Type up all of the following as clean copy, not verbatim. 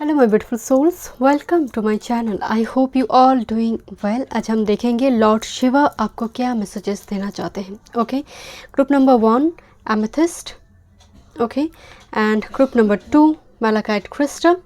Hello my beautiful souls, welcome to my channel. I hope you all doing well. आज हम देखेंगे Lord Shiva आपको क्या मैसेजेस देना चाहते हैं। Okay, group number 1 amethyst, okay, and group number 2 malachite crystal,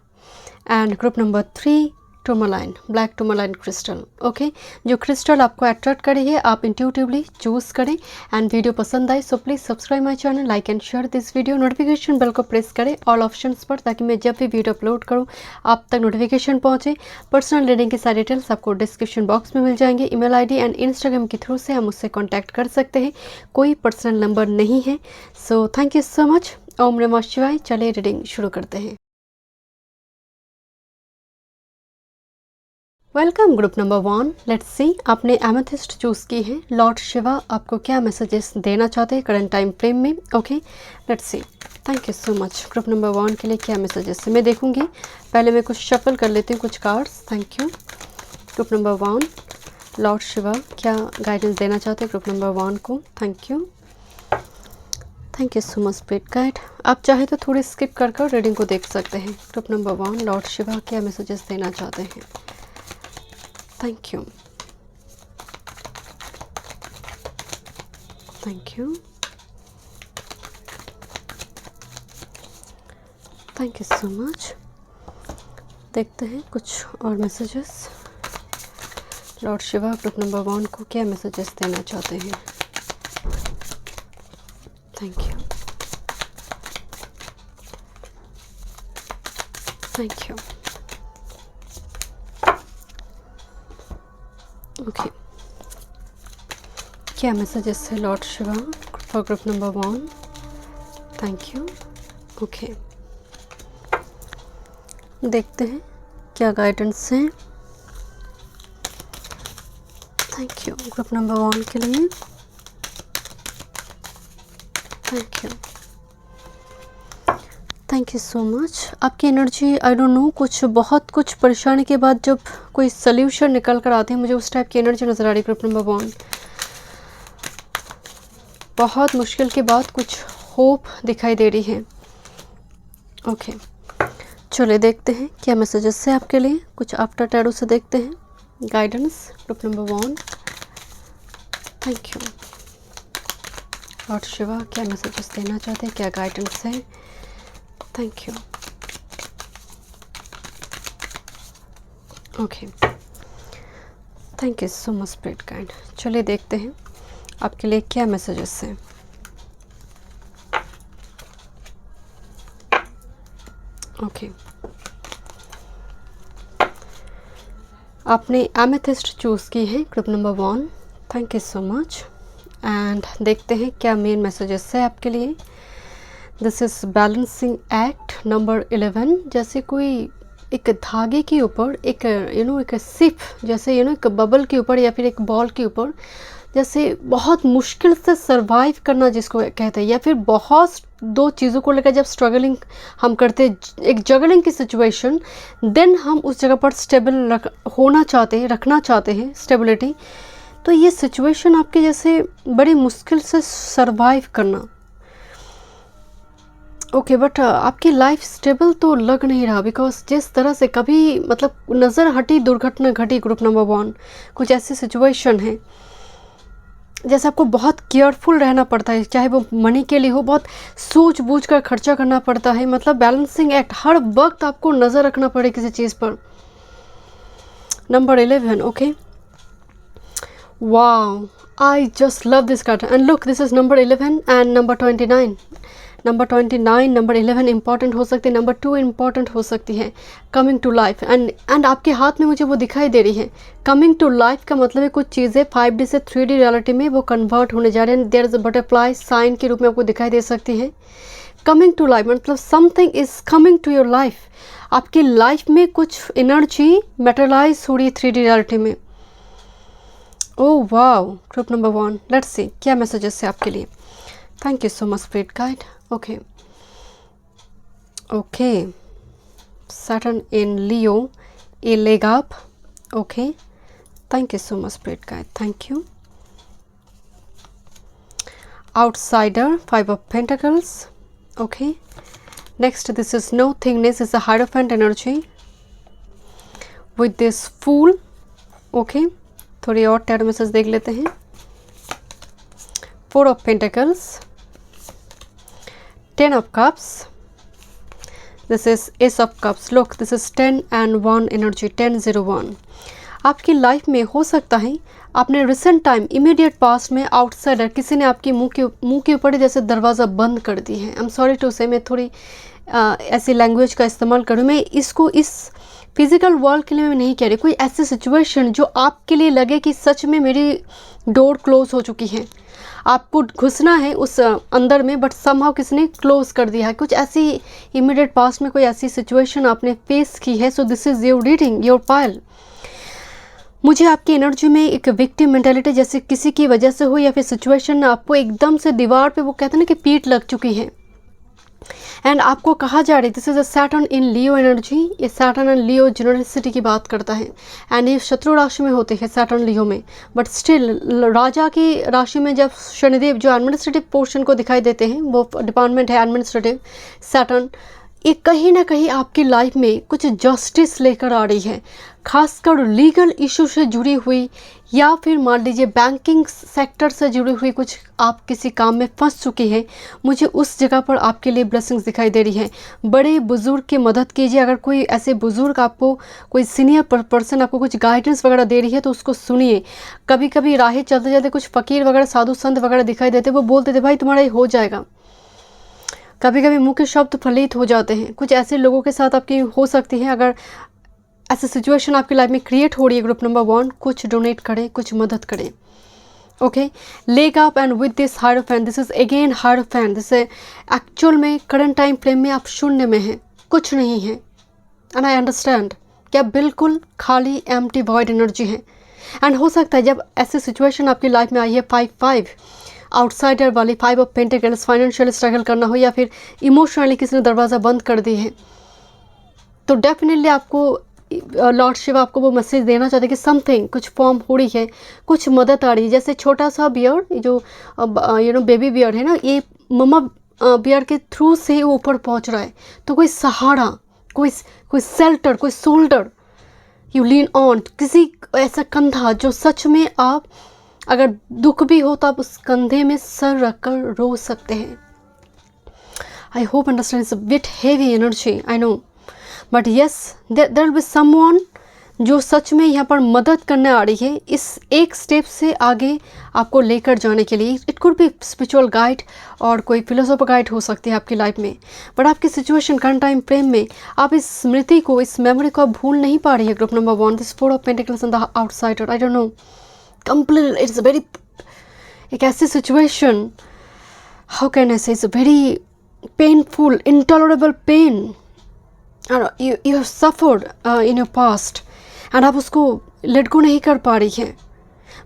and group number 3 tourmaline, black tourmaline crystal. Okay, जो crystal आपको अट्रैक्ट करे है आप इंट्यूटिवली चूज़ करें। एंड वीडियो पसंद आए so please subscribe my channel, like and share this video. Notification bell को press करें ऑल ऑप्शंस पर, ताकि मैं जब भी वीडियो अपलोड करूं आप तक नोटिफिकेशन पहुंचे। पर्सनल रीडिंग की सारी डिटेल्स आपको डिस्क्रिप्शन बॉक्स में मिल जाएंगे। ईमेल आईडी एंड इंस्टाग्राम के थ्रू से हम मुझसे कॉन्टैक्ट कर सकते हैं, कोई पर्सनल नंबर नहीं है। So thank you so much. ओम नमः शिवाय। चलिए रीडिंग शुरू करते हैं। Welcome group number 1। Let's see, आपने एमेथिस्ट चूज़ की है। लॉर्ड शिवा आपको क्या मैसेजेस देना चाहते हैं करंट टाइम फ्रेम में। Okay, let's C. Thank you so much. Group number 1 के लिए क्या मैसेजेस है मैं देखूंगी। पहले मैं कुछ शफल कर लेती हूँ कुछ cards. Thank you. Group number 1, Lord Shiva क्या गाइडेंस देना चाहते हैं ग्रुप नंबर 1 को। Thank you, thank you so much spirit guide. आप चाहे तो थोड़ी स्किप कर कर रीडिंग को देख सकते हैं। ग्रुप नंबर 1, लॉर्ड शिवा क्या मैसेजेस देना चाहते हैं। Thank you. Thank you. Thank you so much. देखते हैं कुछ और messages. Lord Shiva group number 1 को क्या मैसेजेस देना चाहते हैं। Thank you, thank you. Okay, क्या मैसेजेस है Lord Shiva for group number 1। Thank you. Okay, देखते हैं क्या गाइडेंस है। थैंक यू ग्रुप नंबर 1 के लिए। Thank you, thank you so much. आपकी एनर्जी आई डोंट नो, कुछ परेशानी के बाद जब कोई सल्यूशन निकल कर आते हैं, मुझे उस टाइप की एनर्जी नज़र आ रही है ग्रुप नंबर 1। बहुत मुश्किल के बाद कुछ होप दिखाई दे रही है। ओके, चलिए देखते हैं क्या मैसेजेस है आपके लिए। कुछ आफ्टर टैरो से देखते हैं guidance group number 1। Thank you. Lord Shiva क्या मैसेजेस देना चाहते हैं, क्या गाइडेंस है। Thank you. Okay, thank you so much spirit guide. चलिए देखते हैं आपके लिए क्या मैसेजेस हैं। ओके, आपने एमेथिस्ट चूज़ की है group number 1। Thank you so much. And देखते हैं क्या मेन मैसेजेस है आपके लिए। This is balancing act number 11। जैसे कोई एक धागे के ऊपर एक एक सिप, जैसे एक बबल के ऊपर या फिर एक बॉल के ऊपर, जैसे बहुत मुश्किल से सरवाइव करना जिसको कहते हैं, या फिर बहुत दो चीज़ों को लेकर जब स्ट्रगलिंग हम करते हैं, एक जगलिंग की सिचुएशन, देन हम उस जगह पर स्टेबल होना चाहते हैं, रखना चाहते हैं स्टेबिलिटी। तो ये सिचुएशन आपके जैसे बड़ी मुश्किल से सरवाइव करना। ओके, बट आपकी लाइफ स्टेबल तो लग नहीं रहा, बिकॉज जिस तरह से कभी मतलब नज़र हटी दुर्घटना घटी ग्रुप नंबर 1, कुछ ऐसी सिचुएशन है जैसे आपको बहुत केयरफुल रहना पड़ता है, चाहे वो मनी के लिए हो, बहुत सूझबूझ कर खर्चा करना पड़ता है। मतलब बैलेंसिंग एक्ट, हर वक्त आपको नज़र रखना पड़े किसी चीज़ पर। Number 11, okay, wow, I just love this card. And look, this is number 11 and number 29। Number 29, number 11 important हो सकती है, नंबर 2 इंपॉर्टेंट हो सकती है। कमिंग टू लाइफ, एंड आपके हाथ में मुझे वो दिखाई दे रही है। कमिंग टू लाइफ का मतलब है कुछ चीज़ें 5D से 3D रियलिटी में वो कन्वर्ट होने जा रहे हैं। There is a butterfly sign के रूप में आपको दिखाई दे सकती है। कमिंग टू लाइफ मतलब something is coming to your life. आपकी लाइफ में कुछ एनर्जी मेटेरियलाइज हो रही है 3D रियलिटी में। Oh wow, group number 1, let's see क्या मैसेजेस है आपके लिए। Thank you so much spirit guide. Okay, okay, Saturn in Leo, a leg up. Okay, thank you so much spirit guide. Thank you. Outsider, 5 of Pentacles. Okay, Next, this is nothingness, is a Hierophant energy with this Fool. Okay, थोड़ी और tarot message देख लेते हैं. 4 of Pentacles, 10 of Cups, this is Ace of Cups. Look, this is 10 and 1 energy, 10-0-1. आपकी life में हो सकता है आपने रिसेंट टाइम इमीडिएट पास्ट में आउटसाइडर किसी ने आपकी मुंह के ऊपर जैसे दरवाज़ा बंद कर दी है. आई एम सॉरी टू से, मैं थोड़ी ऐसी लैंग्वेज का इस्तेमाल करूँ. मैं इसको इस फिज़िकल वर्ल्ड के लिए मैं नहीं कह रही. कोई ऐसी सिचुएशन जो आपके लिए लगे कि सच में मेरी डोर क्लोज हो चुकी है, आपको घुसना है उस अंदर में, बट समहाउ किसी ने क्लोज कर दिया है. कुछ ऐसी इमीडिएट पास्ट में कोई ऐसी सिचुएशन आपने फेस की है. So this is your reading, your pile. मुझे आपकी एनर्जी में एक विक्टिम मेंटालिटी जैसे किसी की वजह से हो या फिर सिचुएशन आपको एकदम से दीवार पे वो कहते हैं ना कि पीठ लग चुकी है एंड आपको कहा जा रही है. This is a Saturn in Leo energy. ये सैटर्न एंड लियो जेनरसिटी की बात करता है एंड ये शत्रु राशि में होते हैं सैटर्न लियो में, बट स्टिल राजा की राशि में जब शनिदेव जो एडमिनिस्ट्रेटिव पोर्शन को दिखाई देते हैं, वो डिपार्टमेंट है एडमिनिस्ट्रेटिव सैटर्न, ये कहीं ना कहीं आपकी लाइफ में कुछ जस्टिस लेकर आ रही है, खासकर लीगल इशू से जुड़ी हुई या फिर मान लीजिए बैंकिंग सेक्टर से जुड़ी हुई कुछ आप किसी काम में फंस चुकी हैं. मुझे उस जगह पर आपके लिए ब्लेसिंग्स दिखाई दे रही है. बड़े बुजुर्ग की मदद कीजिए. अगर कोई ऐसे बुजुर्ग आपको कोई सीनियर पर्सन आपको कुछ गाइडेंस वगैरह दे रही है तो उसको सुनिए. कभी कभी राहें चलते चलते कुछ फ़कीर वगैरह साधु संत वगैरह दिखाई देते, वो बोलते थे भाई तुम्हारा ये हो जाएगा. कभी कभी मुंह के शब्द फलित हो जाते हैं. कुछ ऐसे लोगों के साथ आपकी हो सकती है. अगर ऐसी सिचुएशन आपकी लाइफ में क्रिएट हो रही है, ग्रुप नंबर 1, कुछ डोनेट करें, कुछ मदद करें. Okay, leg up and with this hierophant, this is again hierophant. This actual में करंट टाइम फ्रेम में आप शून्य में हैं, कुछ नहीं है. एंड आई अंडरस्टैंड कि आप बिल्कुल खाली एम्प्टी वॉइड एनर्जी है. एंड हो सकता है जब ऐसी सिचुएशन आपकी लाइफ में आई है 5-5 आउटसाइडर वाली, 5 ऑफ पेंटिकल्स, फाइनेंशियल स्ट्रगल करना हो या फिर इमोशनली किसी ने दरवाज़ा बंद कर दी है, तो डेफिनेटली आपको लॉर्ड शिवा आपको वो मैसेज देना चाहते हैं कि समथिंग कुछ फॉर्म हो रही है, कुछ मदद आ रही है. जैसे छोटा सा बियर जो बेबी बियर है ना, ये मम्मा बियर के थ्रू से ऊपर पहुंच रहा है. तो कोई सहारा, कोई शेल्टर, कोई शोल्डर यू लीन ऑन, किसी ऐसा कंधा जो सच में आप अगर दुख भी हो तो आप उस कंधे में सर रखकर रो सकते हैं. I hope understand. It's a bit heavy energy, I know, but yes there will be someone जो सच में यहाँ पर मदद करने आ रही है इस एक स्टेप से आगे आपको लेकर जाने के लिए. It could be spiritual guide और कोई फिलोसोफर गाइड हो सकती है आपकी लाइफ में. बट आपकी सिचुएशन करंट टाइम फ्रेम में आप इस स्मृति को, इस मेमोरी को आप भूल नहीं पा रही है. Group number 1, this 4 of pentacles and the outsider. I don't know, complete it's very, एक ऐसी situation, how can I say, it's very painful, intolerable pain. You have suffered in your past and आप उसको let go नहीं कर पा रही हैं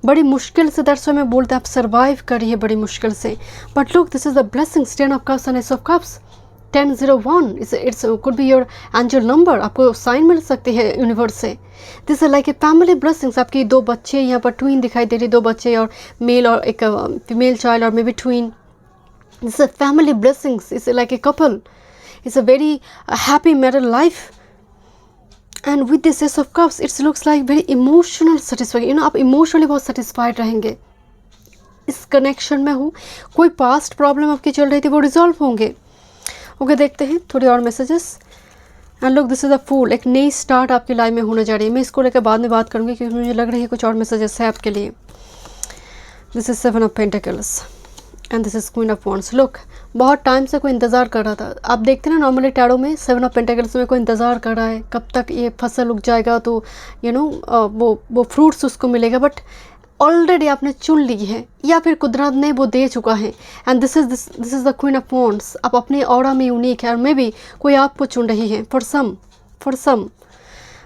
बड़ी मुश्किल से. दरअसल में बोलते हैं आप सर्वाइव कर रही है बड़ी मुश्किल से. But look, this is the blessings, 10 of cups and S of cups, 10-0-1. It's could be your angel number. आपको साइन मिल सकती है यूनिवर्स से. This is like a family blessings. आपकी 2 बच्चे यहाँ पर ट्विन दिखाई दे रही, 2 बच्चे और मेल और एक फीमेल चाइल्ड और may be twin. This is family blessings. It's like a couple. It's a very happy marital life. And with this Ace of Cups, it looks like very emotional satisfaction. आप emotionally बहुत satisfied रहेंगे. इस connection में हूँ. कोई past problem आपकी चल रही थी वो रिजॉल्व होंगे. ओके, देखते हैं थोड़ी और messages. And look, this is a fool. एक नई स्टार्ट आपकी लाइफ में होने जा रही है. मैं इसको लेकर बाद में बात करूँगी क्योंकि मुझे लग रही है कुछ और मैसेजेस है आपके लिए. This is 7 of pentacles and this is queen of wands. Look, बहुत टाइम से कोई इंतज़ार कर रहा था. आप देखते हैं ना नॉर्मली टैरो में 7 ऑफ पेंटिकल्स में कोई इंतज़ार कर रहा है कब तक ये फसल उग जाएगा तो वो फ्रूट्स उसको मिलेगा. बट ऑलरेडी आपने चुन ली है या फिर कुदरत ने वो दे चुका है. And this is the queen of wands. आप अपने ऑरा में यूनिक है और मे बी कोई आपको चुन रही है. फॉर सम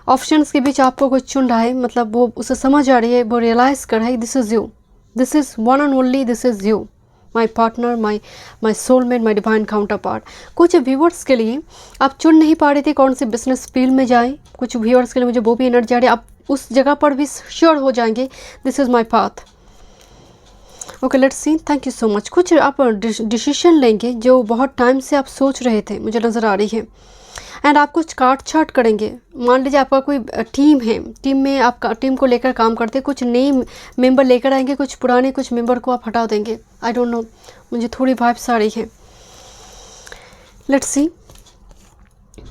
ऑप्शंस के बीच आपको कोई चुन रहा है, मतलब वो उसे समझ आ रही है, वो रियलाइज़ कर रहा है this is you, this is one and only, this is you, my partner, my soulmate, my divine counter part. कुछ व्यूअर्स के लिए आप चुन नहीं पा रहे थे कौन से बिजनेस फील्ड में जाएं. कुछ व्यूअर्स के लिए मुझे वो भी एनर्जी आ रही है. आप उस जगह पर भी श्योर हो जाएंगे this is my path. Okay, let's C. Thank you so much. कुछ आप डिसीजन लेंगे जो बहुत टाइम से आप सोच रहे थे, मुझे नज़र आ रही है, एंड आप कुछ काट छाट करेंगे। मान लीजिए आपका कोई टीम है, टीम में आपका टीम को लेकर काम करते हैं, कुछ नए मेंबर लेकर आएंगे, कुछ पुराने कुछ मेंबर को आप हटा देंगे। आई डोंट नो, मुझे थोड़ी वाइब्स आ रही है। Let's see.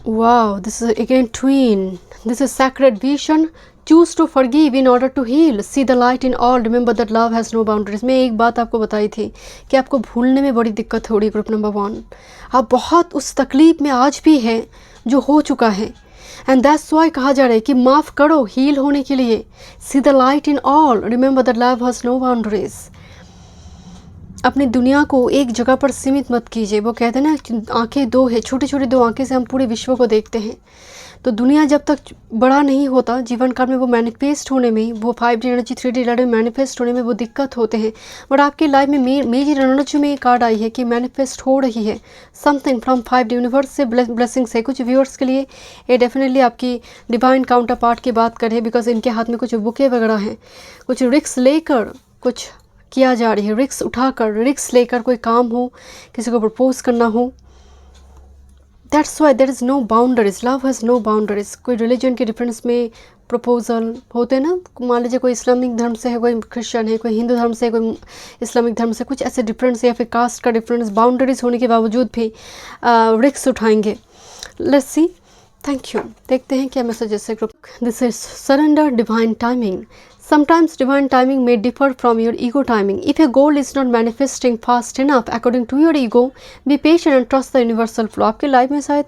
Wow, this is again twin, this is sacred vision. Choose to forgive in order to heal, see the light in all, remember that love has no boundaries. मैं एक बात आपको बताई थी कि आपको भूलने में बड़ी दिक्कत हो रही है। ग्रुप नंबर 1, आप बहुत उस तकलीफ़ में आज भी है जो हो चुका है, एंड दैट्स वाई कहा जा रहा है कि माफ़ करो हील होने के लिए। See the light in all, remember that love has no boundaries. अपनी दुनिया को एक जगह पर सीमित मत कीजिए। वो कहते हैं ना, आंखें दो है, छोटी छोटी दो आंखें से हम पूरे विश्व को देखते हैं। तो दुनिया जब तक बड़ा नहीं होता जीवन काल में, वो मैनिफेस्ट होने में, वो 5D energy 3D energy manifest होने में वो दिक्कत होते हैं। बट आपकी लाइफ में मेजर एनर्जी में कार्ड आई है कि मैनिफेस्ट हो रही है समथिंग फ्रॉम 5D यूनिवर्स से, ब्लेसिंग्स है। कुछ व्यूअर्स के लिए ये डेफिनेटली आपकी डिवाइन काउंटर पार्ट की बात करें, बिकॉज इनके हाथ में कुछ बुके वगैरह हैं, कुछ रिक्स लेकर कुछ किया जा रही है, रिक्स उठाकर, रिक्स लेकर कोई काम हो, किसी को प्रपोज करना हो। That's why there is no boundaries, love has no boundaries. कोई रिलीजन के डिफरेंस में प्रपोजल होते हैं ना, मान लीजिए कोई इस्लामिक धर्म से है, कोई क्रिश्चियन है, कोई हिंदू धर्म से है, कोई इस्लामिक धर्म से, कुछ ऐसे डिफरेंस या फिर कास्ट का डिफरेंस, बाउंड्रीज होने के बावजूद भी रिक्स उठाएंगे। Let's see. Thank you. देखते हैं क्या मैसेजेस है group. This is surrender, divine timing. Sometimes divine timing may differ from your ego timing. If your goal is not manifesting fast enough according to your ego, be patient and trust the universal flow. आपके life में शायद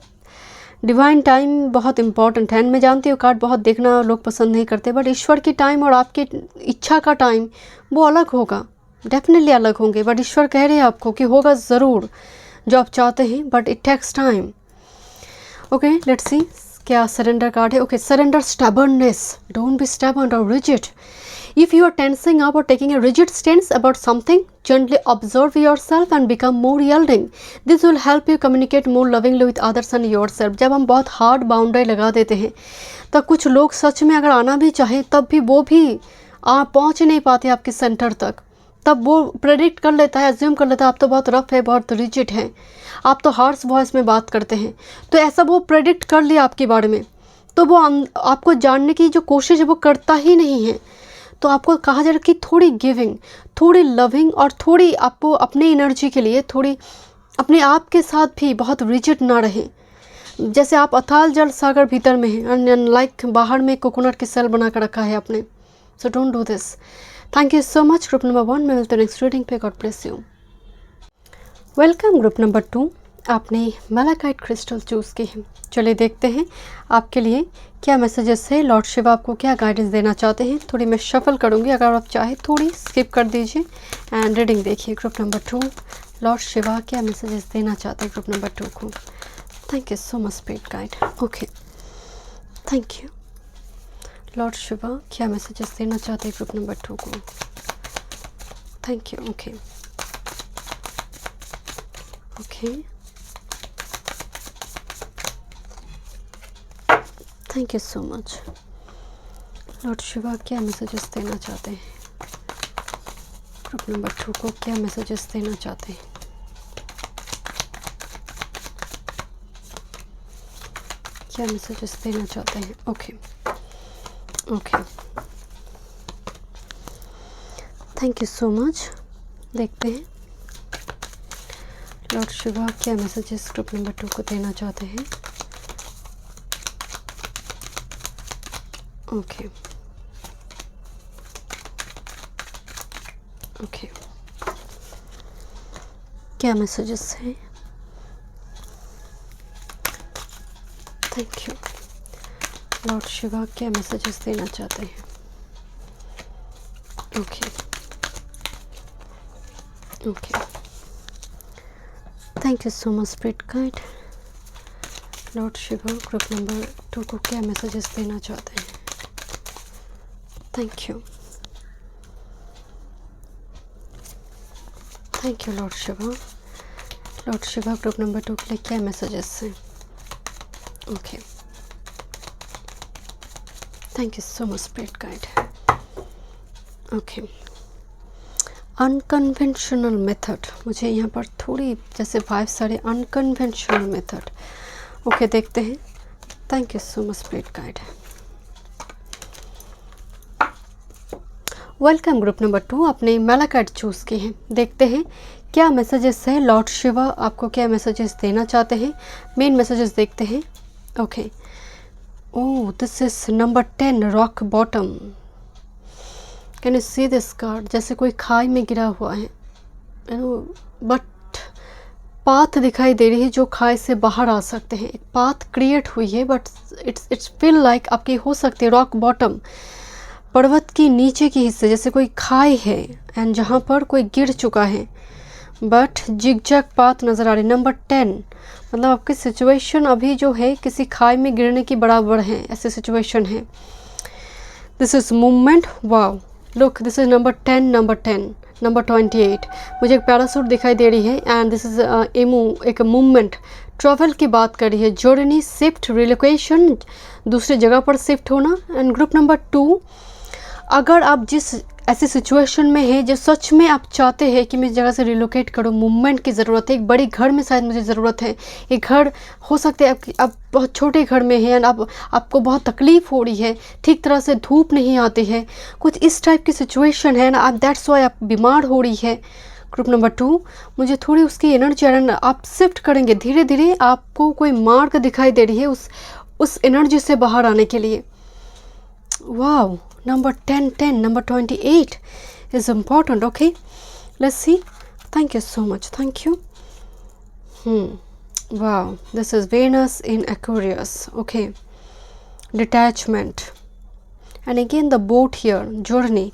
divine time बहुत important है। मैं जानती हूँ card बहुत देखना लोग पसंद नहीं करते, बट ईश्वर की टाइम और आपकी इच्छा का टाइम वो अलग होगा, डेफिनेटली अलग होंगे। बट ईश्वर कह रहे हैं आपको कि होगा ज़रूर जो आप चाहते हैं, but it takes time. Okay, let's see क्या सरेंडर कार्ड है। Okay, surrender stubbornness, don't be stubborn और rigid. If you are tensing up or taking a rigid stance about something, gently observe yourself and become more yielding. This will help you communicate more lovingly with others and yourself. जब हम बहुत hard boundary लगा देते हैं तो कुछ लोग सच में अगर आना भी चाहे तब भी वो भी पहुंच नहीं पाते आपके सेंटर तक। तब वो प्रेडिक्ट कर लेता है, एज्यूम कर लेता है आप तो बहुत रफ है, बहुत रिजिड है, आप तो हार्श वॉइस में बात करते हैं। तो ऐसा वो प्रेडिक्ट कर लिया आपके बारे में, तो वो आपको जानने की जो कोशिश है वो करता ही नहीं है। तो आपको कहा जा रहा है कि थोड़ी गिविंग, थोड़ी लविंग और थोड़ी आपको अपनी एनर्जी के लिए थोड़ी अपने आप के साथ भी बहुत रिजिड ना रहे। जैसे आप अथाल जल सागर भीतर में हैं, लाइक बाहर में कोकोनट की सेल बना कर रखा है आपने। So don't do this. Thank you so much group number 1। मैं मिलते हैं नेक्स्ट रीडिंग पे। God bless you. Welcome group number 2। आपने मैलाकाइट क्रिस्टल चूज़ की है। चलिए देखते हैं आपके लिए क्या मैसेजेस है, लॉर्ड शिवा आपको क्या गाइडेंस देना चाहते हैं। थोड़ी मैं शफल करूंगी, अगर आप चाहे थोड़ी स्किप कर दीजिए एंड रीडिंग देखिए। ग्रुप नंबर 2, लॉर्ड शिवा क्या मैसेजेस देना चाहते हैं ग्रुप नंबर 2 को। Thank you so much spirit guide. Okay, thank you Lord Shiva क्या मैसेजेस देना चाहते हैं ग्रुप नंबर 2 को। Thank you. Okay okay, thank you so much lord Shiva क्या मैसेजेस देना चाहते हैं ग्रुप नंबर 2 को, क्या मैसेजेस देना चाहते हैं। क्या मैसेजेस देना चाहते हैं। Okay okay, thank you so much. देखते हैं लॉर्ड शिवा क्या मैसेजेस ग्रुप नंबर 2 को देना चाहते हैं। ओके ओके, क्या मैसेजेस हैं। थैंक यू लॉर्ड शिवा क्या मैसेजेस देना चाहते हैं। Okay okay, thank you so much spirit guide. Lord Shiva group number 2 को क्या मैसेजेस देना चाहते हैं। Thank you thank you Lord Shiva. Lord Shiva group number 2 के लिए क्या मैसेजेस हैं। Okay, thank you so much spirit guide. Okay, unconventional method, मुझे यहाँ पर थोड़ी जैसे 5 सारे अनकन्वेंशनल मेथड। ओके देखते हैं। Thank you so much spirit guide. Welcome group number 2, आपने मैला कार्ड चूज़ की है। देखते हैं क्या मैसेजेस है, लॉर्ड शिवा आपको क्या मैसेजेस देना चाहते हैं। मेन मैसेजेस देखते हैं। Okay, oh this is number 10, rock bottom. Can you see this card? जैसे कोई खाई में गिरा हुआ है, यू नो, बट पाथ दिखाई दे रही है जो खाई से बाहर आ सकते हैं। एक पाथ क्रिएट हुई है बट इट्स फील लाइक आपकी हो सकती है रॉक बॉटम, पर्वत की नीचे की हिस्से, जैसे कोई खाई है एंड जहाँ पर कोई गिर चुका है बट जिगजैग पाथ नज़र आ रही। नंबर 10 मतलब आपकी सिचुएशन अभी जो है किसी खाई में गिरने की बराबर है, ऐसी सिचुएशन है। This is movement. Wow look, this is number 10, number 10, number 28। मुझे एक पैरासूट दिखाई दे रही है एंड दिस इज़ एक मूवमेंट, ट्रैवल की बात कर रही है, जर्नी, शिफ्ट, रिलोकेशन, दूसरी जगह पर शिफ्ट होना। एंड ग्रुप नंबर 2, अगर आप जिस ऐसी सिचुएशन में है जो सच में आप चाहते हैं कि मैं इस जगह से रिलोकेट करूँ, मूवमेंट की ज़रूरत है, एक बड़ी घर में शायद मुझे ज़रूरत है। एक घर हो सकता है आप बहुत छोटे घर में हैं एंड आपको बहुत तकलीफ़ हो रही है, ठीक तरह से धूप नहीं आती है, कुछ इस टाइप की सिचुएशन है ना, आप दैट्स वाई आप बीमार हो रही है। ग्रुप नंबर 2, मुझे थोड़ी उसकी एनर्जी आप शिफ्ट करेंगे धीरे धीरे, आपको कोई मार्ग दिखाई दे रही है उस एनर्जी से बाहर आने के लिए। Wow, number 10, 10, number 28 is important. Okay, let's see. Thank you so much. Thank you. Wow, this is Venus in Aquarius. Okay, detachment, and again the boat here, journey.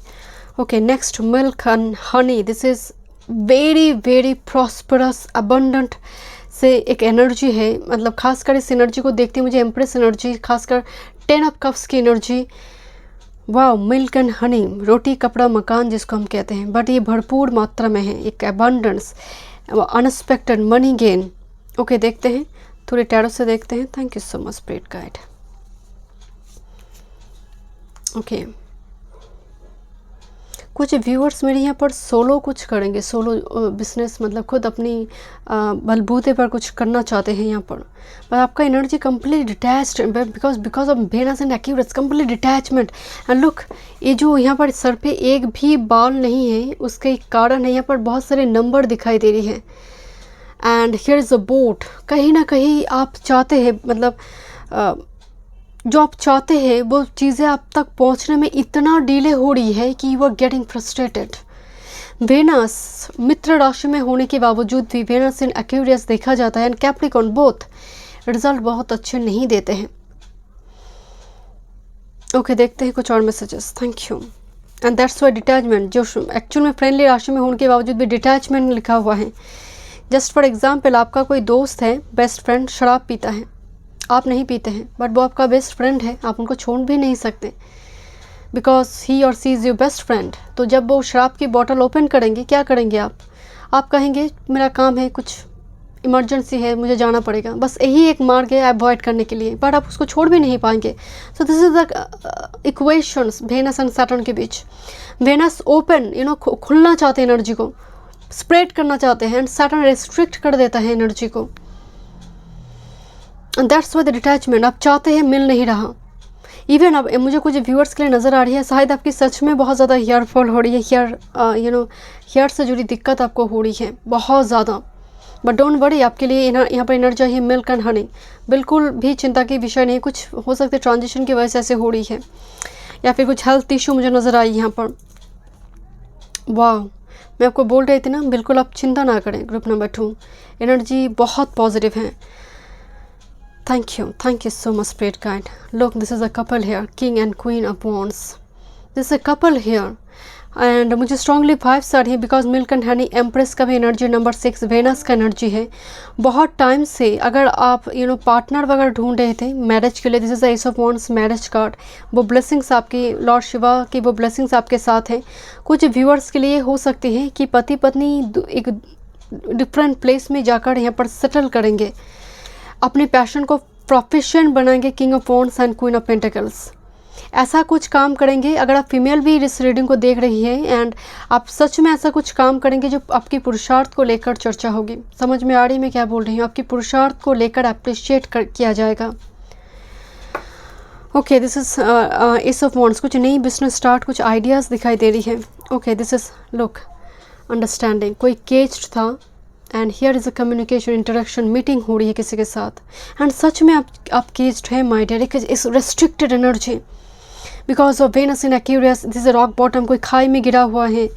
Okay, next, milk and honey. This is very very prosperous, abundant से एक energy है। मतलब खासकर इस energy को देखते मुझे empress energy, खासकर 10 ऑफ कप्स की एनर्जी। वाह, मिल्क एंड हनी, रोटी कपड़ा मकान जिसको हम कहते हैं, बट ये भरपूर मात्रा में है, एक abundance, unexpected money gain. Okay देखते हैं, थोड़ी टैरो से देखते हैं। Thank you so much spirit guide. Okay, कुछ व्यूअर्स मेरे यहाँ पर सोलो कुछ करेंगे, सोलो बिजनेस, मतलब खुद अपनी बलबूते पर कुछ करना चाहते हैं यहाँ पर आपका energy complete detached, because of Venus and Aquarius, complete detachment. And look, ये जो यहाँ पर सर पे एक भी बाल नहीं है, उसके कारण है यहाँ पर बहुत सारे नंबर दिखाई दे रही है। And here is a boat, कहीं ना कहीं आप चाहते हैं, मतलब जो आप चाहते हैं वो चीज़ें आप तक पहुंचने में इतना डिले हो रही है कि you are getting frustrated. Venus मित्र राशि में होने के बावजूद भी वेनस इन एक्वेरियस देखा जाता है एंड कैप्रिकॉर्न बोथ रिजल्ट बहुत अच्छे नहीं देते हैं। ओके देखते हैं कुछ और messages. Thank you. And that's why detachment, जो एक्चुअल में फ्रेंडली राशि में होने के बावजूद भी डिटैचमेंट लिखा हुआ है। जस्ट फॉर एग्जाम्पल, आपका कोई दोस्त है, बेस्ट फ्रेंड, शराब पीता है, आप नहीं पीते हैं, बट वो आपका बेस्ट फ्रेंड है, आप उनको छोड़ भी नहीं सकते बिकॉज ही और सी इज़ योर बेस्ट फ्रेंड। तो जब वो शराब की बॉटल ओपन करेंगे, क्या करेंगे आप कहेंगे मेरा काम है, कुछ इमरजेंसी है, मुझे जाना पड़ेगा, बस यही एक मार्ग है अवॉइड करने के लिए, बट आप उसको छोड़ भी नहीं पाएंगे। So this is the equations Venus and Saturn के बीच। वेनस ओपन, खुलना चाहते हैं, एनर्जी को स्प्रेड करना चाहते हैं, एंड सैटर्न रेस्ट्रिक्ट कर देता है एनर्जी को। दैट्स वाई द डिटैचमेंट, आप चाहते हैं, मिल नहीं रहा। इवन अब मुझे कुछ व्यूअर्स के लिए नज़र आ रही है, शायद आपकी सच में बहुत ज़्यादा हेयर फॉल हो रही है, हेयर से जुड़ी दिक्कत आपको हो रही है बहुत ज़्यादा, बट डोंट वरी, आपके लिए यहाँ पर एनर्जी है मिल्क एंड हनी, बिल्कुल भी चिंता की विषय नहीं। कुछ हो सकता है ट्रांजिशन की वजह से ऐसे हो रही है, या फिर कुछ हेल्थ इशू मुझे नज़र आई यहाँ पर। वाह, मैं आपको बोल रही थी ना, बिल्कुल आप चिंता ना करें। ग्रुप नंबर 2 एनर्जी बहुत पॉजिटिव है। Thank you so much spirit guide. Look, this is a couple here, king and queen of wands. This is a couple here and मुझे strongly 5 आ रही है because milk and honey, empress का भी energy, number 6 Venus का energy है। बहुत time से अगर आप पार्टनर वगैरह ढूंढ रहे थे मैरिज के लिए, this is S of wands, marriage card, वो ब्लेसिंग्स आपकी लॉर्ड शिवा की वो ब्लेसिंग्स आपके साथ हैं। कुछ व्यूअर्स के लिए हो सकती है कि पति पत्नी एक डिफरेंट प्लेस में जाकर यहाँ पर सेटल करेंगे, अपने पैशन को प्रोफेशन बनाएंगे, king of wands and queen of pentacles. ऐसा कुछ काम करेंगे, अगर आप फीमेल भी इस रीडिंग को देख रही है एंड आप सच में ऐसा कुछ काम करेंगे जो आपकी पुरुषार्थ को लेकर चर्चा होगी। समझ में आ रही मैं क्या बोल रही हूँ? आपकी पुरुषार्थ को लेकर अप्रिशिएट किया जाएगा। Okay, this is S of wands. कुछ नई बिजनेस स्टार्ट, कुछ आइडियाज़ दिखाई दे रही है। Okay, this is look understanding. कोई केज्ड था and here is a communication, interaction, meeting हो रही है किसी के साथ एंड सच में आप केज्ड है माय डियर। इस restricted energy because of Venus in Aquarius, this is rock bottom. कोई खाई में गिरा हुआ है,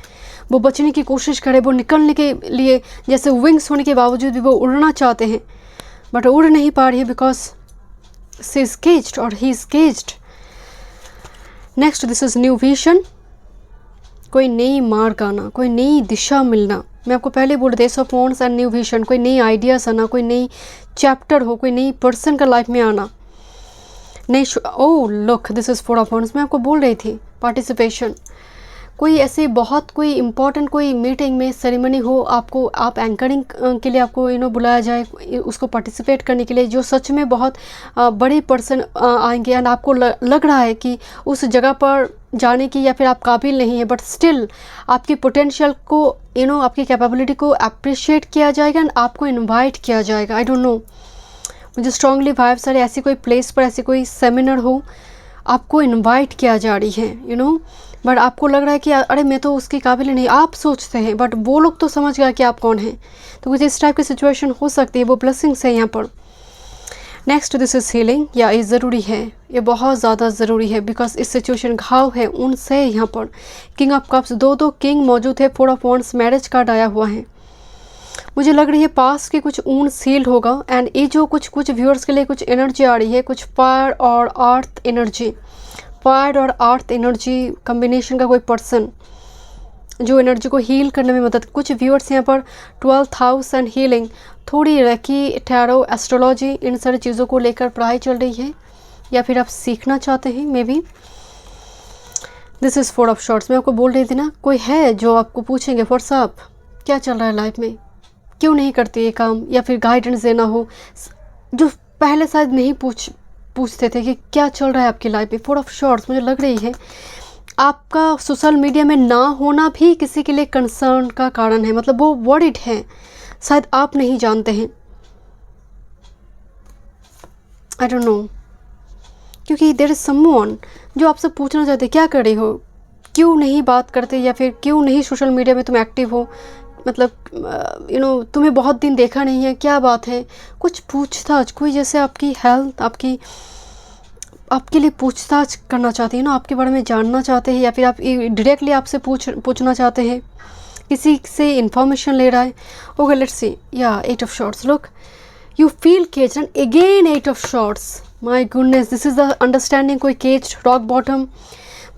वो बचने की कोशिश करे, वो निकलने के लिए जैसे विंग्स होने के बावजूद भी वो उड़ना चाहते हैं बट उड़ नहीं पा रही है बिकॉज शी इज केज्ड और he is caged. Next, this is new vision. कोई नई मार्ग आना, कोई नई दिशा मिलना। मैं आपको पहले बोल रही, S of wands and new vision, कोई नई आइडियाज़ आना, कोई नई चैप्टर हो, कोई नई पर्सन का लाइफ में आना। नहीं, oh look, this is four of wands. मैं आपको बोल रही थी पार्टिसिपेशन। कोई ऐसे बहुत कोई इम्पॉर्टेंट कोई मीटिंग में सेरेमनी हो, आपको आप एंकरिंग के लिए आपको बुलाया जाए उसको पार्टिसिपेट करने के लिए, जो सच में बहुत बड़े पर्सन आएंगे एंड आपको लग रहा है कि उस जगह पर जाने की या फिर आप काबिल नहीं है बट स्टिल आपकी पोटेंशियल को आपकी कैपेबिलिटी को अप्रिशिएट किया जाएगा एंड आपको इन्वाइट किया जाएगा। आई डोंट नो, मुझे स्ट्रांगली वाइब्स आ रही, ऐसी कोई प्लेस पर ऐसी कोई सेमिनार हो, आपको इनवाइट किया जा रही है बट आपको लग रहा है कि अरे मैं तो उसकी काबिल नहीं, आप सोचते हैं बट वो लोग तो समझ गया कि आप कौन हैं। तो कुछ इस टाइप की सिचुएशन हो सकती है, वो ब्लेसिंग्स है यहाँ पर। Next, this is healing. या ये ज़रूरी है, ये बहुत ज़्यादा ज़रूरी है बिकॉज इस सिचुएशन घाव है उनसे। यहाँ पर किंग ऑफ कप्स, दो किंग मौजूद है, four of wands, marriage card आया हुआ है। मुझे लग रही है पास के कुछ ऊन सील्ड होगा एंड ये जो कुछ व्यूअर्स के लिए कुछ एनर्जी आ रही है, कुछ फायर और अर्थ एनर्जी, फायर और अर्थ एनर्जी कम्बिनेशन का कोई पर्सन जो एनर्जी को हील करने में मदद। कुछ व्यूअर्स यहाँ पर 12th हाउस एंड हीलिंग, थोड़ी रेकी, टैरो, एस्ट्रोलॉजी, इन सारी चीज़ों को लेकर पढ़ाई चल रही है या फिर आप सीखना चाहते हैं may be. This is four of shorts. मैं आपको बोल रही थी ना, कोई है जो आपको पूछेंगे व्हाट्सअप क्या चल रहा है लाइफ में, क्यों नहीं करते ये काम, या फिर गाइडेंस देना हो, जो पहले शायद नहीं पूछते थे कि क्या चल रहा है आपकी लाइफ में। फोर ऑफ शॉर्ट्स मुझे लग रही है आपका सोशल मीडिया में ना होना भी किसी के लिए कंसर्न का कारण है, मतलब वो वरीड है, शायद आप नहीं जानते हैं। आई डोंट नो, क्योंकि देयर इज समवन जो आपसे पूछना चाहते क्या कर रही हो, क्यों नहीं बात करते, या फिर क्यों नहीं सोशल मीडिया में तुम एक्टिव हो, मतलब तुम्हें बहुत दिन देखा नहीं है, क्या बात है, कुछ पूछताछ, कोई जैसे आपकी हेल्थ, आपके लिए पूछताछ करना चाहते हैं आपके बारे में जानना चाहते हैं, या फिर आप डायरेक्टली आपसे पूछना चाहते हैं, किसी से इंफॉर्मेशन ले रहा है। ओके, लेट्स सी। या 8 of shorts, look you feel caged and again 8 of shorts. My goodness, this is the understanding. कोई केज्ड, रॉक बॉटम,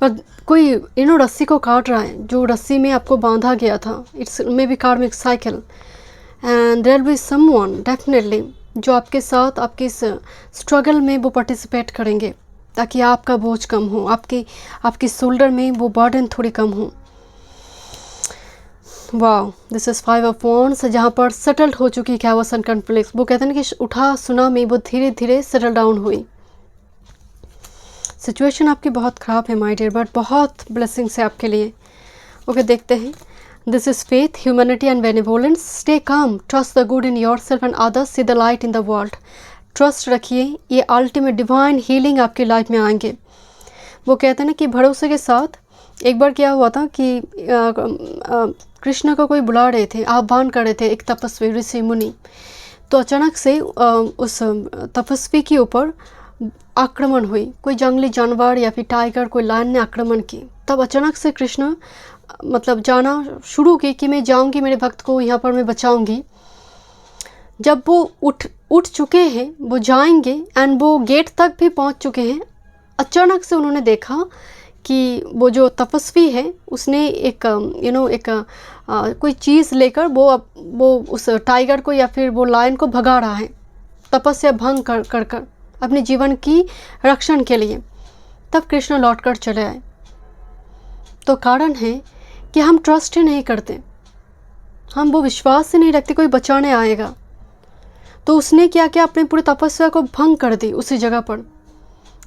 पर कोई रस्सी को काट रहा है, जो रस्सी में आपको बांधा गया था। It's maybe karmic cycle and there will be someone definitely जो आपके साथ आपके इस स्ट्रगल में वो पार्टिसिपेट करेंगे ताकि आपका बोझ कम हो, आपकी शोल्डर में वो बर्डन थोड़ी कम हो। वाह, दिस इज़ 5 ऑफ वॉन्ड्स, जहाँ पर सेटल्ड हो चुकी कैओस एंड कॉन्फ्लिक्ट। वो कहते हैं ना कि उठा सुना में वो धीरे धीरे सेटल डाउन हुई। सिचुएशन आपकी बहुत ख़राब है माय डियर, बट बहुत ब्लेसिंग्स है आपके लिए। ओके, देखते हैं। This is faith, humanity and benevolence. Stay calm, trust the good in yourself and others, see the light in the world. Trust रखिए, ये अल्टीमेट डिवाइन हीलिंग आपकी life में आएंगे। वो कहते हैं ना कि भरोसे के साथ। एक बार क्या हुआ था कि कृष्ण को कोई बुला रहे थे, आह्वान कर रहे थे एक तपस्वी ऋषि मुनि, तो अचानक से उस तपस्वी के ऊपर आक्रमण हुई, कोई जंगली जानवर या फिर टाइगर, कोई लायन ने आक्रमण की। तब अचानक से कृष्ण मतलब जाना शुरू की कि मैं जाऊंगी, मेरे भक्त को यहाँ पर मैं बचाऊंगी। जब वो उठ चुके हैं, वो जाएंगे एंड वो गेट तक भी पहुँच चुके हैं, अचानक से उन्होंने देखा कि वो जो तपस्वी है उसने एक कोई चीज़ लेकर वो उस टाइगर को या फिर वो लायन को भगा रहा है, तपस्या भंग कर अपने जीवन की रक्षण के लिए। तब कृष्ण लौटकर चले आए। तो कारण है कि हम ट्रस्ट ही नहीं करते, हम वो विश्वास ही नहीं रखते कोई बचाने आएगा। तो उसने क्या किया, अपने पूरी तपस्या को भंग कर दी उसी जगह पर।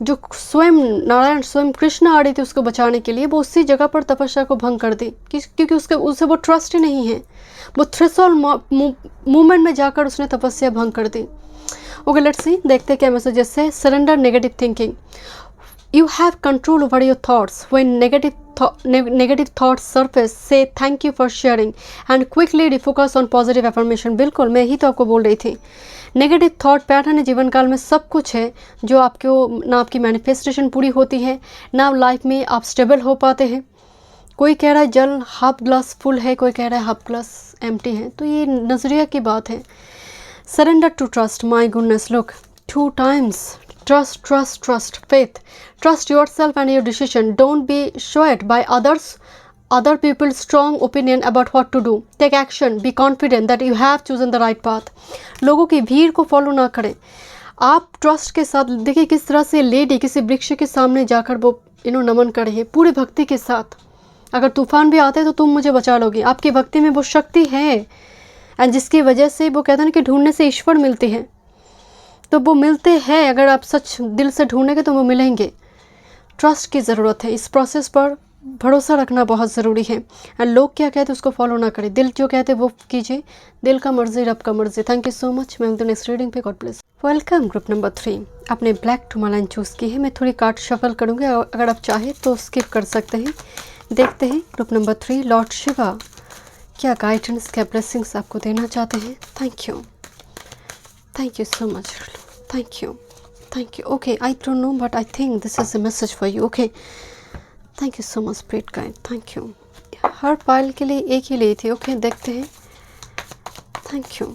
जो स्वयं नारायण स्वयं कृष्ण आ रहे थे उसको बचाने के लिए, वो उसी जगह पर तपस्या को भंग कर दी क्योंकि उसे वो ट्रस्ट ही नहीं है। वो थ्रेशोल्ड मूवमेंट में जाकर उसने तपस्या भंग कर दी। ओके लेट्स सी, देखते हैं क्या मैसेजेस है। Surrender negative thinking. You have control over your thoughts. When negative thoughts surface, say thank you for sharing and quickly refocus on positive affirmation. बिल्कुल, मैं ही तो आपको बोल रही थी। नेगेटिव थॉट पैटर्न जीवन काल में सब कुछ है जो आपको ना आपकी मैनिफेस्टेशन पूरी होती है, ना लाइफ में आप स्टेबल हो पाते हैं। कोई कह रहा है जल हाफ ग्लास फुल है, कोई कह रहा है हाफ ग्लास एम्प्टी है, तो ये नज़रिया की बात है। Surrender to trust. My goodness, look 2 times. Trust, trust, trust, faith. Trust yourself and your decision. Don't be swayed by other people's strong opinion about what to do. Take action. Be confident that you have chosen the right path. लोगों की भीड़ को follow ना करें। आप trust के साथ देखिए किस तरह से लेडी किसी वृक्ष के सामने जाकर वो नमन कर रही है पूरी भक्ति के साथ। अगर तूफान भी आते तो तुम मुझे बचा लोगी। आपकी भक्ति में वो शक्ति है एंड जिसकी वजह से वो कहते हैं कि ढूंढने से ईश्वर मिलते हैं, तो वो मिलते हैं। अगर आप सच दिल से ढूंढेंगे तो वो मिलेंगे। ट्रस्ट की ज़रूरत है। इस प्रोसेस पर भरोसा रखना बहुत ज़रूरी है। एंड लोग क्या कहते हैं उसको फॉलो ना करें, दिल जो कहते हैं वो कीजिए। दिल का मर्जी रब का मर्जी। Thank you so much. मैं नेक्स्ट रीडिंग पे, God bless. Welcome group number 3। आपने ब्लैक टूरमालाइन चूज़ की है। मैं थोड़ी कार्ड शफल करूँगी, अगर आप चाहें तो स्किप कर सकते हैं। देखते हैं ग्रुप नंबर 3, लॉर्ड शिवा क्या गाइडेंस, क्या ब्लेसिंग्स आपको देना चाहते हैं। Thank you, thank you so much, thank you, thank you. Okay, I don't know but I think this is a message for you. Okay, thank you so much spirit guide, thank you. Her pile के लिए एक ही ली थी। Okay देखते हैं। Thank you.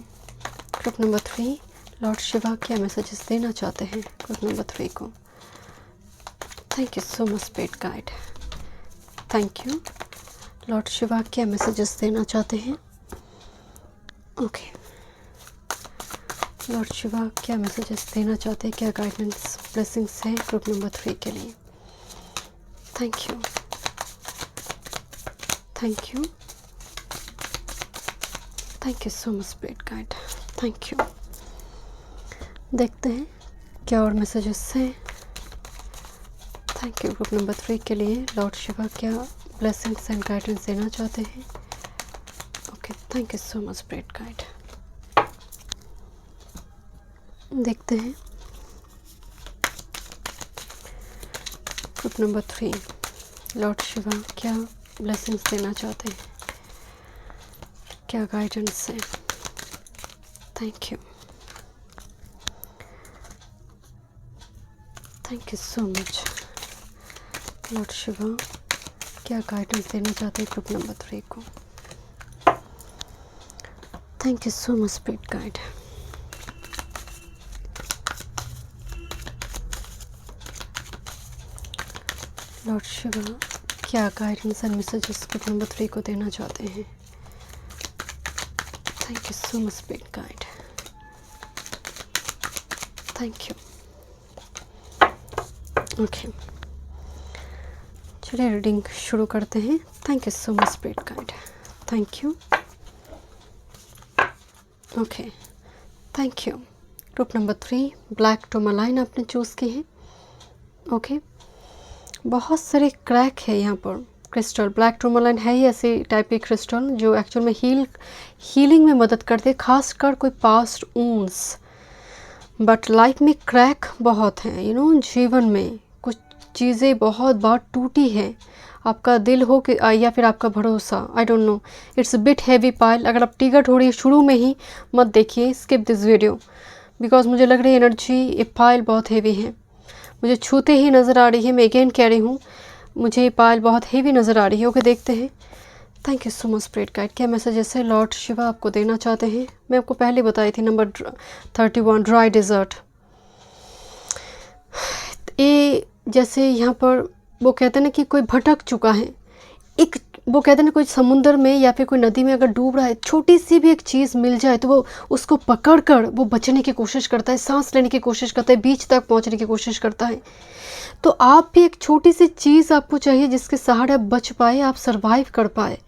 Group number 3, Lord Shiva क्या messages देना चाहते हैं ग्रुप नंबर 3 को। Thank you so much spirit guide, thank you. Lord Shiva क्या मैसेजेस देना चाहते हैं। ओके लॉर्ड शिवा क्या मैसेजेस देना चाहते हैं, क्या गाइडेंस ब्लेसिंग्स है ग्रुप नंबर 3 के लिए। Thank you, thank you, thank you so much spirit guide, thank you. देखते हैं क्या और मैसेजेस हैं। Thank you. ग्रुप नंबर 3 के लिए लॉर्ड शिवा क्या ब्लेसिंग्स एंड गाइडेंस देना चाहते हैं। Okay thank you so much spirit guide. देखते हैं ग्रुप नंबर 3, लॉर्ड शिवा क्या ब्लेसिंग्स देना चाहते हैं, क्या गाइडेंस है। Thank you, thank you so much. Lord Shiva क्या गाइडेंस देना चाहते हैं ग्रुप नंबर 3 को। Thank you so much spirit guide. Lord Shiva क्या guidance and messages group number 3 को देना चाहते हैं। Thank you so much spirit guide, thank you. Okay चलिए रीडिंग शुरू करते हैं। Thank you so much spirit guide, thank you. Okay thank you. Group number 3, black टूरमालाइन आपने चूज़ की है। ओके बहुत सारे क्रैक है यहाँ पर। क्रिस्टल ब्लैक टूरमालाइन है ही ऐसी टाइप की क्रिस्टल जो एक्चुअल में हीलिंग में मदद करते, खासकर कोई पास्ट वुंड्स। बट लाइफ में क्रैक बहुत हैं जीवन में कुछ चीज़ें बहुत बार टूटी है। आपका दिल हो कि या फिर आपका भरोसा, आई don't no. It's bit heavy pile. अगर आप टिकट हो रही है शुरू में ही मत देखिए, स्किप दिस वीडियो बिकॉज मुझे लग रही है एनर्जी ये पाइल बहुत हैवी है। मुझे छूते ही नज़र आ रही है। मैं अगेन कह रही हूँ मुझे ये पाइल बहुत हेवी नज़र आ रही है। ओके देखते हैं। Thank you so much spirit guide क्या मैसेजेस है लॉर्ड शिवा आपको देना चाहते हैं। मैं आपको पहले बताई थी नंबर 31, ड्राई डिज़र्ट। ये जैसे यहाँ पर वो कहते हैं ना कि कोई भटक चुका है, एक वो कहते हैं ना कोई समुंदर में या फिर कोई नदी में अगर डूब रहा है, छोटी सी भी एक चीज़ मिल जाए तो वो उसको पकड़कर वो बचने की कोशिश करता है, सांस लेने की कोशिश करता है, बीच तक पहुंचने की कोशिश करता है। तो आप भी एक छोटी सी चीज़ आपको चाहिए जिसके सहारे आप बच पाए, आप सर्वाइव कर पाए।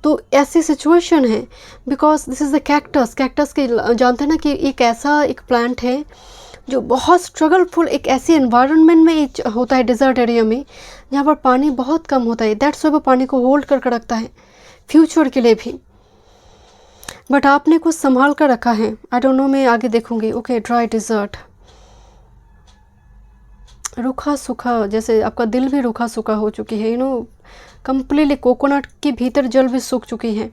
तो ऐसी सिचुएशन है because this is the cactus. Cactus के जानते हैं ना कि एक ऐसा एक प्लांट है जो बहुत स्ट्रगलफुल एक ऐसी एनवायरनमेंट में होता है, डिज़र्ट एरिया में जहाँ पर पानी बहुत कम होता है, दैट्स वाई वो पानी को होल्ड करके रखता है फ्यूचर के लिए भी। बट आपने कुछ संभाल कर रखा है, आई डोंट नो, मैं आगे देखूंगी। ओके, ड्राई डिज़र्ट, रूखा सूखा, जैसे आपका दिल भी रूखा सूखा हो चुकी है, कम्प्लीटली कोकोनट के भीतर जल भी सूख चुकी है।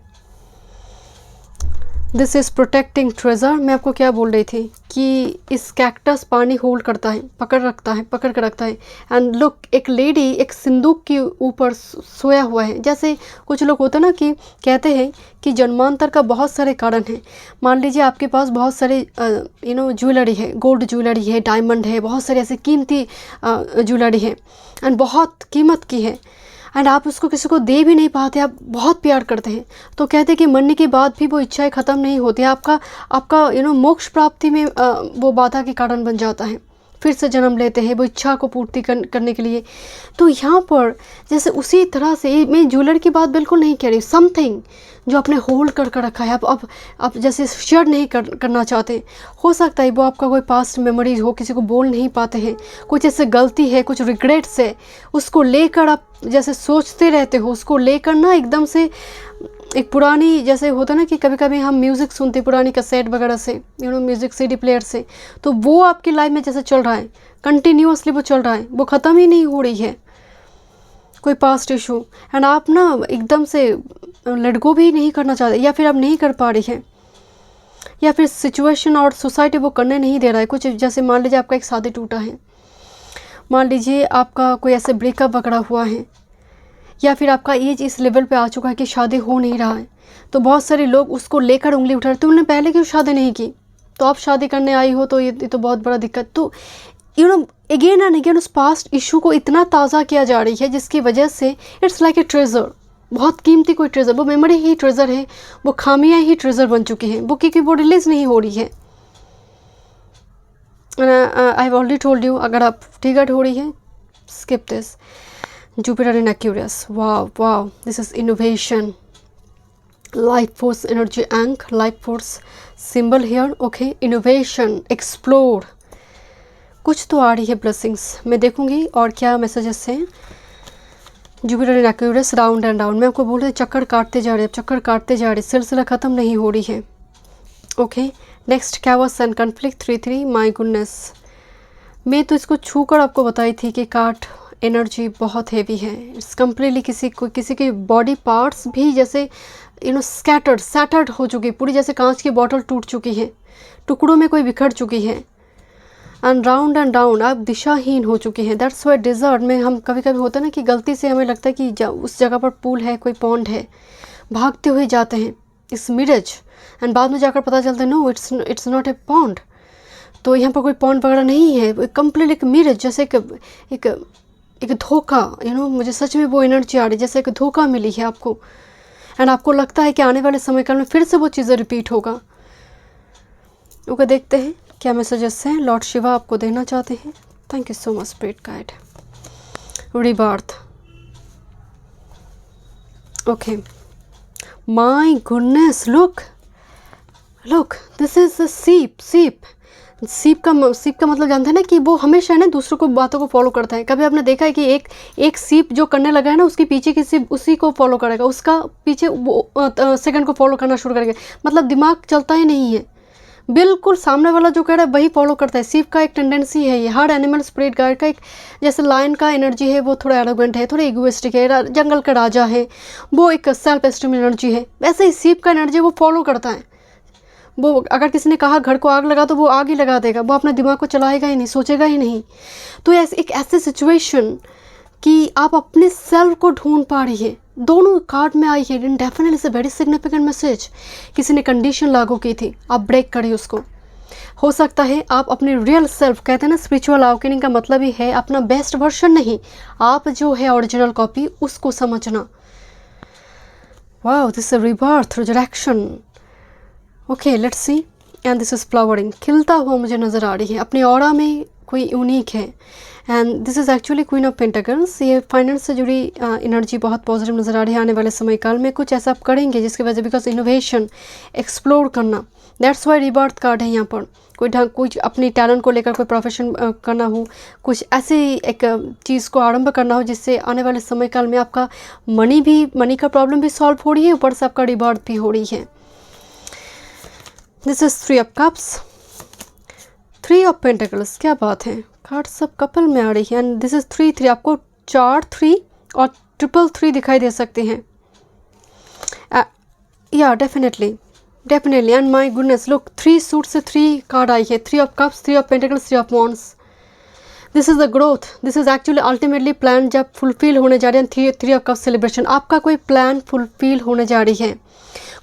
This is protecting treasure. मैं आपको क्या बोल रही थी कि इस कैक्टस पानी होल्ड करता है, पकड़ कर रखता है। एंड लुक, एक लेडी एक सिंदूक के ऊपर सोया हुआ है। जैसे कुछ लोग होते हैं ना कि कहते हैं कि जन्मांतर का बहुत सारे कारण हैं। मान लीजिए आपके पास बहुत सारे ज्वेलरी है, गोल्ड ज्वेलरी है, डायमंड है, बहुत सारे ऐसे कीमती ज्वेलरी है एंड बहुत कीमत की है, एंड आप उसको किसी को दे भी नहीं पाते, आप बहुत प्यार करते हैं। तो कहते हैं कि मरने के बाद भी वो इच्छाएं ख़त्म नहीं होती, आपका मोक्ष प्राप्ति में वो बाधा के कारण बन जाता है। फिर से जन्म लेते हैं वो इच्छा को पूर्ति करने के लिए। तो यहाँ पर जैसे उसी तरह से मैं ज्वेलर की बात बिल्कुल नहीं कह रही, समथिंग जो आपने होल्ड कर रखा है, आप जैसे शेयर नहीं करना चाहते। हो सकता है वो आपका कोई पास्ट मेमोरीज हो, किसी को बोल नहीं पाते हैं, कुछ ऐसे गलती है, कुछ रिग्रेट्स है, उसको लेकर आप जैसे सोचते रहते हो, उसको लेकर ना एकदम से एक पुरानी, जैसे होता है ना कि कभी कभी हम म्यूज़िक सुनते पुरानी कैसेट वगैरह से, म्यूज़िक सीडी प्लेयर से, तो वो आपकी लाइफ में जैसे चल रहा है, कंटिन्यूअसली वो चल रहा है, वो ख़त्म ही नहीं हो रही है, कोई पास्ट इशू, एंड आप ना एकदम से लेट गो भी नहीं करना चाहते, या फिर आप नहीं कर पा रही है, या फिर सिचुएशन और सोसाइटी वो करने नहीं दे रहा है। कुछ जैसे मान लीजिए आपका एक शादी टूटा है, मान लीजिए आपका कोई ऐसे ब्रेकअप वगैरह हुआ है, या फिर आपका एज इस लेवल पे आ चुका है कि शादी हो नहीं रहा है, तो बहुत सारे लोग उसको लेकर उंगली उठा रहे, तुमने पहले क्यों शादी नहीं की, तो आप शादी करने आई हो, तो ये तो बहुत बड़ा दिक्कत। तो अगेन एंड अगेन उस पास्ट इशू को इतना ताज़ा किया जा रही है, जिसकी वजह से इट्स लाइक ए ट्रेजर, बहुत कीमती कोई ट्रेजर, वो मेमोरी ही ट्रेजर है, वो खामियां ही ट्रेजर बन चुकी हैं, वो क्योंकि वो रिलीज़ नहीं हो रही है। I have already told you, अगर आप ट्रिगर्ड हो रही है, skip this. Jupiter in Aquarius, wow, this is innovation, life force energy, ank, life force symbol here, okay, innovation, explore, कुछ तो आ रही है blessings, मैं देखूंगी और क्या मैसेजेस हैं। Jupiter in Aquarius, round and round, मैं आपको बोल रही चक्कर काटते जा रहे, सिलसिला ख़त्म नहीं हो रही है। Okay, next chaos and conflict 3-3, my goodness, मैं तो इसको छू कर आपको बताई थी कि काट एनर्जी बहुत हैवी है, इट्स कम्प्लीटली किसी के बॉडी पार्ट्स भी जैसे सैटर्ड हो चुकी, पूरी जैसे कांच की बॉटल टूट चुकी है, टुकड़ों में कोई बिखर चुकी है, एंड डाउन आप दिशाहीन हो चुकी हैं। दैट्स वाई डिज़र्ट में हम कभी कभी होता है ना कि गलती से हमें लगता है कि उस जगह पर पूल है, कोई पॉन्ड है, भागते हुए जाते हैं इस मिरज, एंड बाद में जाकर पता चलता है no it's not a pond, तो यहाँ पर कोई पॉन्ड वगैरह नहीं है, कम्प्लीट एक मिरज, जैसे एक धोखा, मुझे सच में वो एनर्जी आ रही है जैसे एक धोखा मिली है आपको, एंड आपको लगता है कि आने वाले समय काल में फिर से वो चीज़ें रिपीट होगा। ओके, देखते हैं क्या मैसेजेस हैं लॉर्ड शिवा आपको देना चाहते हैं। Thank you so much spirit guide. Rebirth, okay, my goodness, look this is अ सीप का मतलब जानते हैं ना कि वो हमेशा है ना दूसरों को बातों को फॉलो करता है। कभी आपने देखा है कि एक सीप जो करने लगा है ना, उसके पीछे की सीप उसी को फॉलो करेगा, उसका पीछे वो सेकंड को फॉलो करना शुरू करेगा, मतलब दिमाग चलता ही नहीं है, बिल्कुल सामने वाला जो कह रहा है वही फॉलो करता है। सीप का एक टेंडेंसी है ये, हर एनिमल स्पिरिट गाइड का एक, जैसे लायन का एनर्जी है वो थोड़ा एरोगेंट है, थोड़ा इगोइस्टिक है, जंगल का राजा है, वो एक सेल्फ एस्टीम एनर्जी है, वैसे ही सीप का एनर्जी वो फॉलो करता है। वो अगर किसी ने कहा घर को आग लगा तो वो आग ही लगा देगा, वो अपने दिमाग को चलाएगा ही नहीं, सोचेगा ही नहीं। तो एक ऐसी सिचुएशन कि आप अपने सेल्फ को ढूंढ पा रही है, दोनों कार्ड में आई है, definitely it's a very significant message. किसी ने कंडीशन लागू की थी, आप ब्रेक करिए उसको। हो सकता है आप अपने रियल सेल्फ, कहते हैं ना स्पिरिचुअल अवेकनिंग का मतलब ही है अपना बेस्ट वर्जन नहीं, आप जो है ओरिजिनल कॉपी, उसको समझना। Wow, this is rebirth, resurrection. Okay, let's C, and this is flowering, खिलता हुआ मुझे नज़र आ रही है, अपने ऑरा में कोई यूनिक है। And this is actually queen of pentacles. ये फाइनेंस से जुड़ी एनर्जी बहुत पॉजिटिव नज़र आ रही है। आने वाले समय काल में कुछ ऐसा आप करेंगे जिसकी वजह बिकॉज इनोवेशन एक्सप्लोर करना, दैट्स वाई रिबर्थ कार्ड है यहाँ पर। कोई ढंग कुछ अपनी टैलेंट को लेकर कोई प्रोफेशन करना हो, कुछ ऐसी एक चीज़ को आरंभ करना हो जिससे आने वाले समय काल में आपका मनी का प्रॉब्लम भी सॉल्व हो रही है, ऊपर से आपका रिबर्थ भी हो रही है। This is 3 of cups, 3 of pentacles. क्या बात है, कार्ड सब कपल में आ रही है। एंड दिस इज 3 आपको 4 3 और 3 दिखाई दे सकते हैं। या definitely and my goodness look 3 suit से 3 कार्ड आई है। 3 of cups, 3 of pentacles, 3 of wands. This is the growth, this is actually ultimately plan जब फुलफिल होने जा रहे हैं। 3 ऑफ कप्स सेलिब्रेशन, आपका कोई प्लान फुलफिल होने जा रही है।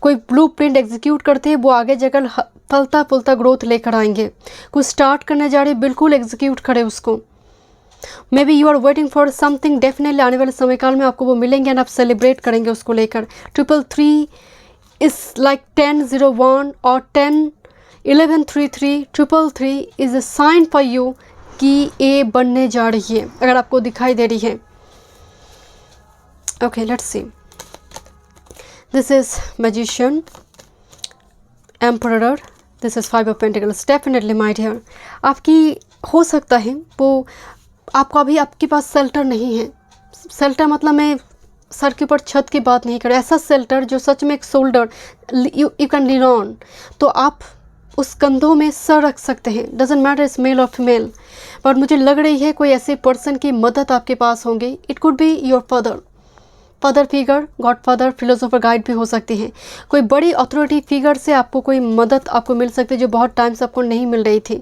कोई ब्लूप्रिंट एग्जीक्यूट करते हैं, वो आगे जाकर फलता फुलता ग्रोथ लेकर आएंगे। कुछ स्टार्ट करने जा रहे हैं, बिल्कुल एग्जीक्यूट करें उसको। Maybe you are waiting for something, definitely आने वाले समय काल में आपको वो मिलेंगे एंड आप सेलिब्रेट करेंगे उसको लेकर। 333 is like 1001 or 101133 333 is a sign for you कि ये बनने जा रही है, अगर आपको दिखाई दे रही है। Okay, let's see. This is magician, emperor, this is 5 of pentacles. Definitely my dear, आपकी हो सकता है वो आपको अभी आपके पास शेल्टर नहीं है। शेल्टर मतलब मैं सर के ऊपर छत की बात नहीं कर रहे, ऐसा शेल्टर जो सच में एक shoulder you can lean on, तो आप उस कंधों में सर रख सकते हैं। डजेंट मैटर इज मेल और फीमेल, पर मुझे लग रही है कोई ऐसे पर्सन की मदद आपके पास होंगी। It could be your father figure, God father, philosopher guide भी हो सकती है। कोई बड़ी अथॉरिटी फिगर से आपको कोई मदद आपको मिल सकती है जो बहुत टाइम से आपको नहीं मिल रही थी।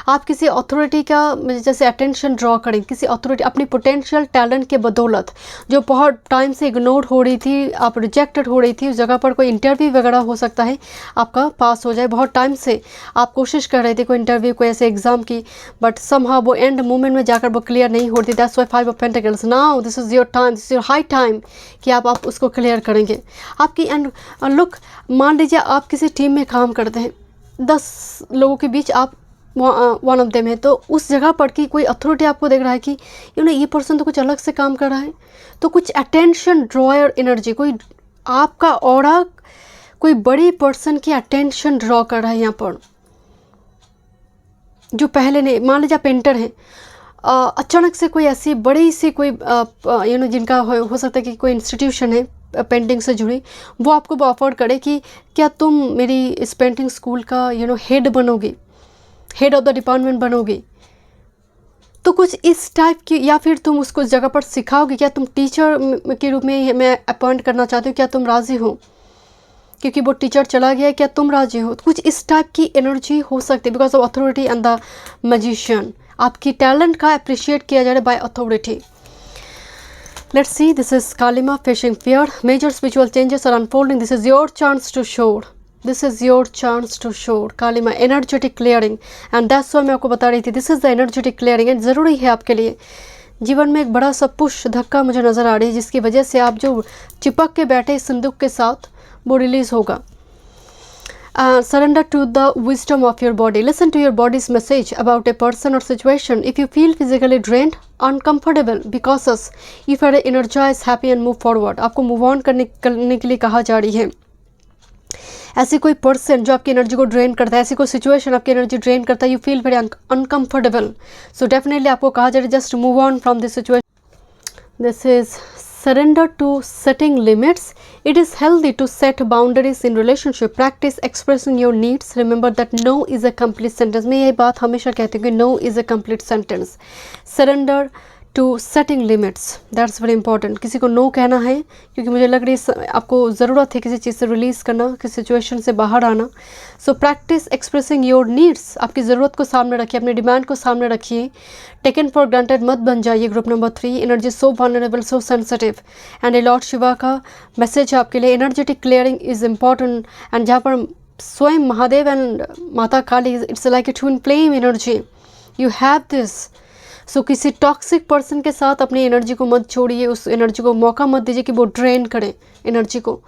आप किसी अथॉरिटी का जैसे अटेंशन ड्रॉ करें, किसी अथॉरिटी अपनी पोटेंशियल टैलेंट के बदौलत जो बहुत टाइम से इग्नोर हो रही थी, आप रिजेक्टेड हो रही थी, उस जगह पर कोई इंटरव्यू वगैरह हो सकता है आपका पास हो जाए। बहुत टाइम से आप कोशिश कर रहे थे कोई इंटरव्यू, कोई ऐसे एग्जाम की, बट समहाउ वो एंड मोमेंट में जाकर वो क्लियर नहीं हो रही। That's why 5 of pentacles. Now this is your time, this is your high time कि आप उसको क्लियर करेंगे। आपकी एंड लुक, मान लीजिए आप किसी टीम में काम करते हैं, 10 लोगों के बीच आप वन ऑफ देम है, तो उस जगह पर कि कोई अथॉरिटी आपको देख रहा है कि ये पर्सन तो कुछ अलग से काम कर रहा है, तो कुछ अटेंशन ड्रॉयर एनर्जी, कोई आपका ऑरा कोई बड़ी पर्सन की अटेंशन ड्रॉ कर रहा है यहाँ पर, जो पहले नहीं। मान लीजिए आप पेंटर हैं, अचानक से कोई ऐसी बड़ी सी कोई जिनका हो सकता है कि कोई इंस्टीट्यूशन है पेंटिंग से जुड़ी, वो आपको ऑफर करे कि क्या तुम मेरी इस पेंटिंग स्कूल का हेड बनोगी, हेड ऑफ द डिपार्टमेंट बनोगी, तो कुछ इस टाइप की, या फिर तुम उसको उस जगह पर सिखाओगे, क्या तुम टीचर के रूप में मैं अपॉइंट करना चाहती हूँ, क्या तुम राज़ी हो, क्योंकि वो टीचर चला गया है, क्या तुम राज़ी हो। तो कुछ इस टाइप की एनर्जी हो सकती है because of authority and the magician. आपकी टैलेंट का अप्रिशिएट किया जा रहा है by authority. Let's see, this is Kalima facing fear, major spiritual changes are unfolding, this is your chance to show, this is your chance to show. Kalima energetic clearing, and that's why मैं आपको बता रही थी this is the energetic clearing. And ज़रूरी है आपके लिए जीवन में एक बड़ा सा पुश धक्का मुझे नज़र आ रही है, जिसकी वजह से आप जो चिपक के बैठे इस संदूक के साथ वो रिलीज़ होगा। Surrender to the wisdom of your body. Listen to your body's message about a person or situation. If you feel physically drained, uncomfortable, because if you are energized, happy and move forward. आपको move on करने के लिए कहा जा रही है। ऐसी कोई पर्सन जो आपकी एनर्जी को ड्रेन करता है, ऐसी कोई सिचुएशन आपकी एनर्जी ड्रेन करता है, you feel very uncomfortable, so definitely आपको कहा जा रहा है just move on from this situation. This is surrender to setting limits. It is healthy to set boundaries in relationship. Practice expressing your needs. Remember that no is a complete sentence. मैं यही बात हमेशा कहती हूँ कि no is a complete sentence. Surrender to setting limits. That's very important. किसी को no कहना है क्योंकि मुझे लग रही है आपको ज़रूरत है किसी चीज़ से रिलीज़ करना, किसी सिचुएशन से बाहर आना। So practice expressing your needs. आपकी ज़रूरत को सामने रखिए, अपने डिमांड को सामने रखिए। टेकन फॉर ग्रांटेड मत बन जाइए। Group number 3, energy so vulnerable, so sensitive, and lord Shiva का मैसेज है आपके लिए, energetic clearing is important. And जहाँ पर स्वयं Mahadev and Mata Kali, it's like a twin flame energy, you have this. So किसी टॉक्सिक पर्सन के साथ अपनी एनर्जी को मत छोड़िए, उस एनर्जी को मौका मत दीजिए कि वो ड्रेन करे एनर्जी को।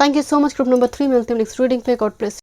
Thank you so much. Group number 3, मिलते हैं नेक्स्ट रीडिंग पे। God bless.